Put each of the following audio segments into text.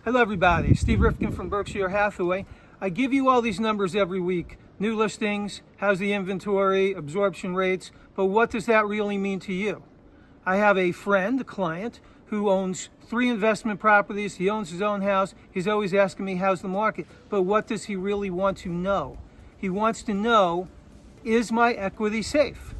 Hello everybody, Steve Rifkin from Berkshire Hathaway. I give you all these numbers every week. New listings, how's the inventory, absorption rates, but what does that really mean to you? I have a friend, a client, who owns 3 investment properties. He owns his own house. He's always asking me, how's the market? But what does he really want to know? He wants to know, is my equity safe?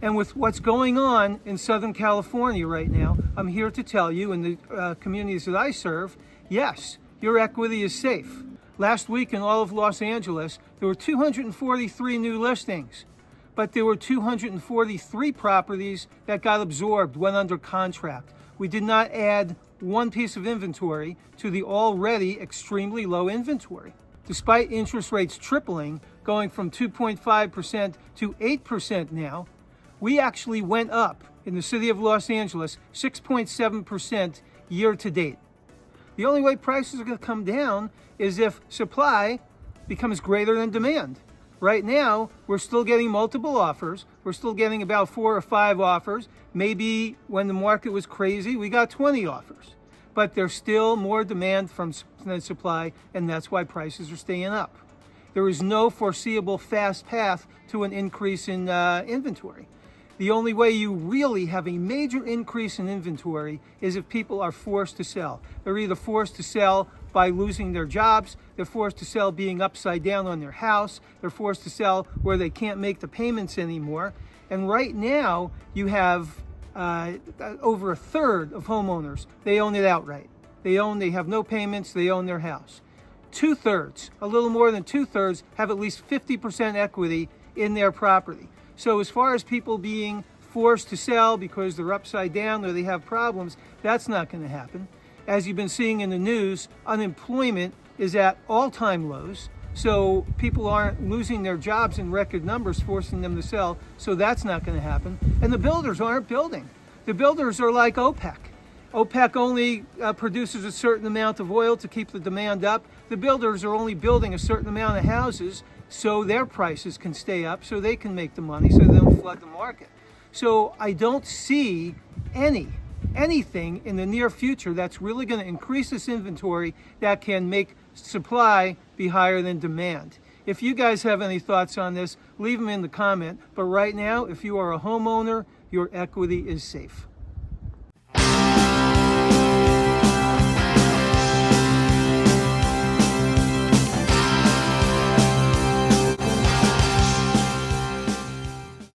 And with what's going on in Southern California right now, I'm here to tell you, in the communities that I serve, yes, your equity is safe. Last week in all of Los Angeles, there were 243 new listings, but there were 243 properties that got absorbed, went under contract. We did not add one piece of inventory to the already extremely low inventory. Despite interest rates tripling, going from 2.5% to 8% now, we actually went up in the city of Los Angeles 6.7% year to date. The only way prices are going to come down is if supply becomes greater than demand. Right now, we're still getting multiple offers. We're still getting about 4 or 5 offers. Maybe when the market was crazy, we got 20 offers. But there's still more demand than supply, and that's why prices are staying up. There is no foreseeable fast path to an increase in inventory. The only way you really have a major increase in inventory is if people are forced to sell. They're either forced to sell by losing their jobs, they're forced to sell being upside down on their house, they're forced to sell where they can't make the payments anymore. And right now, you have over a third of homeowners, they own it outright. They have no payments, they own their house. 2/3, a little more than 2/3, have at least 50% equity in their property. So as far as people being forced to sell because they're upside down or they have problems, that's not going to happen. As you've been seeing in the news, unemployment is at all-time lows. So people aren't losing their jobs in record numbers, forcing them to sell. So that's not going to happen. And the builders aren't building. The builders are like OPEC. OPEC only produces a certain amount of oil to keep the demand up. The builders are only building a certain amount of houses so their prices can stay up, so they can make the money, so they don't flood the market. So I don't see anything in the near future that's really going to increase this inventory that can make supply be higher than demand. If you guys have any thoughts on this, leave them in the comment. But right now, if you are a homeowner, your equity is safe.